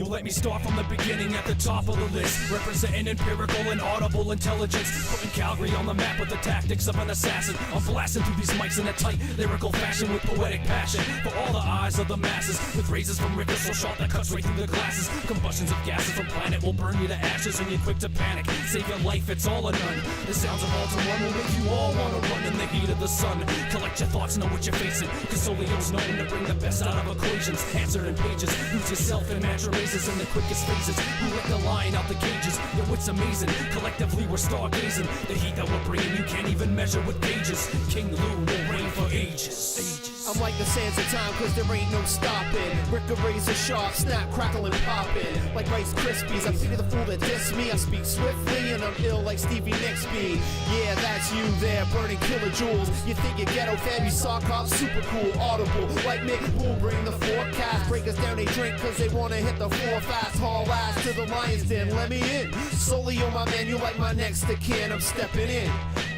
Well, let me start from the beginning at the top of the list. Representing empirical and audible intelligence, putting Calgary on the map with the tactics of an assassin. I'm blasting through these mics in a tight lyrical fashion with poetic passion for all the eyes of the masses, with razors from Rickers so sharp that cuts right through the glasses. Combustions of gases from planet will burn you to ashes, and you're quick to panic. Save your life, it's all or none. The sounds of all to one will make you all wanna run in the heat of the sun. Collect your thoughts, know what you're facing, cause Solio's known to bring the best out of equations. Answered in pages, lose yourself in match races in the quickest phases. Who let the line out the cages? Yo, it's amazing. Collectively we're stargazing. The heat that we're bringing you can't even measure with gauges. King Lou will reign for ages. I'm like the sands of time, cause there ain't no stopping. Rick a razor sharp, snap, crackle, and poppin'. Like Rice Krispies, I pity the fool that diss me. I speak swiftly and I'm ill like Stevie Nicks be. Yeah, that's you there, burning kilojoules. You think you're ghetto fam, you sock up, super cool, audible. Like Mick Bull, bring the forecast. Breakers down, they drink cause they wanna hit the floor fast. Haul ass to the lion's den, let me in. Solio, my man, you like my next to kin, I'm stepping in.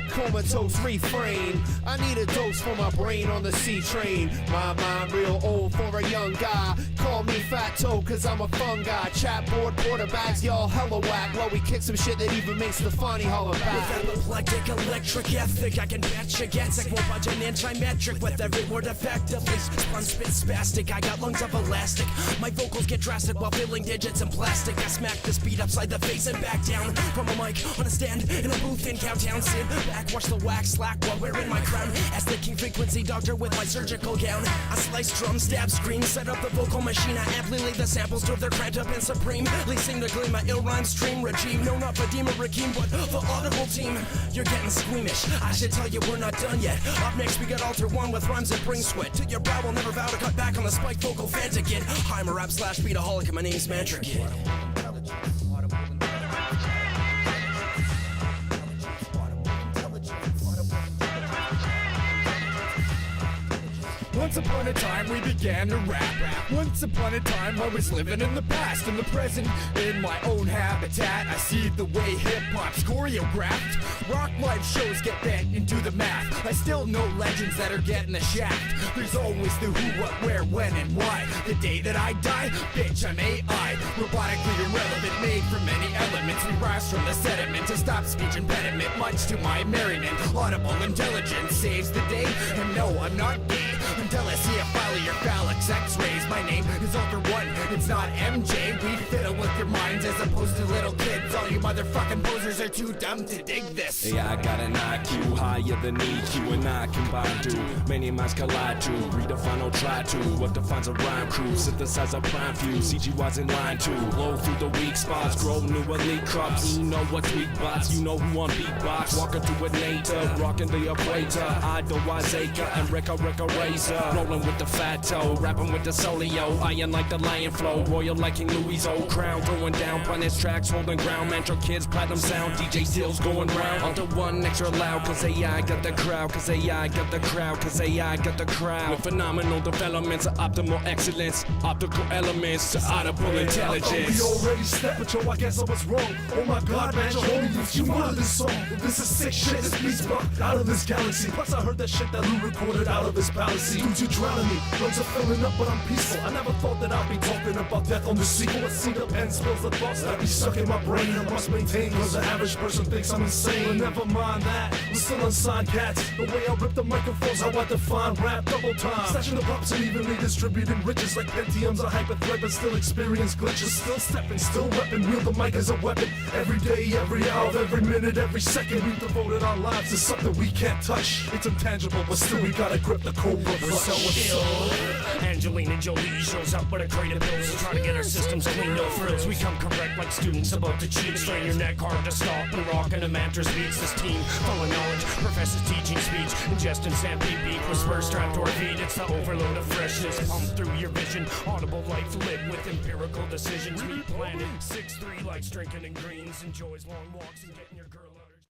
Comatose refrain, I need a dose for my brain on the C train. My mind real old for a young guy. Call me Fat Toe cause I'm a fun guy. Chatboard quarterbacks, y'all hella whack. While we kick some shit that even makes the funny holler back. With apoplectic electric ethic, I can patch you gansec. Won't budge an anti-metric with every word effectively. Spun spit spastic, I got lungs of elastic. My vocals get drastic while filling digits in plastic. I smack this beat upside the face and back down from a mic on a stand in a booth in Cowtown. Sit back, watch the wax slack while wearing my crown. As the king frequency doctor with my surgical gown. I slice, drum, stab, scream, set up the vocal machine. I amply lay the samples till they're cramped up and supremely seem to gleam my ill rhyme stream regime. No, not for Dima Rakim, but for Audible team. You're getting squeamish, I should tell you we're not done yet. Up next we got Alter One with rhymes that bring sweat to your brow. Will never vow to cut back on the spike vocal fans again. I'm a rap slash beataholic and my name's Mantra Kid. Once upon a time we began to rap. Once upon a time I was living in the past. In the present, in my own habitat, I see the way hip-hop's choreographed. Rock live shows get bent into the math. I still know legends that are getting the shaft. There's always the who, what, where, when, and why. The day that I die, bitch, I'm AI. Robotically irrelevant, made from many elements. We rise from the sediment to stop speech impediment. Much to my merriment, audible intelligence saves the day. And no, I'm not gay until I see a file of your phalanx x-rays. My name is Alter One, it's not MJ. We fiddle with your minds as opposed to little kids. All you motherfucking posers are too dumb to dig this. Yeah, I got an IQ higher than EQ, and I combine two. Many minds collide to redefine or try to. What defines a rhyme crew? Synthesize a prime fuse. CGY's in line to blow through the weak spots, grow new elite crops. You know what's weak bots, you know who on beatbox. Walking through a native, rocking the equator. Idolize Acre and Rick a razor. Rolling with the fat toe, rapping with the solio. Iron like the lion flow, royal like King Louis' old crown. Throwing down punish tracks, holding ground. Mantra Kids, platinum sound, DJ Seals going round. Alter One extra loud, cause AI got the crowd. Cause AI got the crowd, cause AI got the crowd. With phenomenal developments of optimal excellence. Optical elements to audible intelligence. We already stepped, but yo, I guess I was wrong. Oh my god, man, your homie used you out of this song. This is sick shit, this beat's bugged out of this galaxy. Plus I heard that shit that Lou recorded out of his palace. Dudes, you drowning me, lungs are filling up, but I'm peaceful. I never thought that I'd be talking about death on the sequel. I see the pen spills the thoughts that be stuck in my brain. I must maintain, cause the average person thinks I'm insane. But never mind that, we're still unsigned cats. The way I rip the microphones, how I define rap double time. Stashing the props and evenly distributing riches like Pentiums or hyper-thread, but still experience glitches. Still stepping, still weapon, wield the mic as a weapon. Every day, every hour, every minute, every second, we've devoted our lives to something we can't touch. It's intangible, but still we gotta grip the cobra clutch. Angelina Jolie shows up with a crate of pills to try to get our systems clean, no frills. We come correct like students about to cheat. Strain your neck hard to stop and rockin' a mantra's beats. This team full of knowledge, professors teaching speech, ingesting stampede beat with spurs strapped to our feet. It's the overload of freshness, pump through your vision. Audible life lived with empirical decisions. Me planted 6'3" likes drinking and greens, enjoys long walks and getting your girl.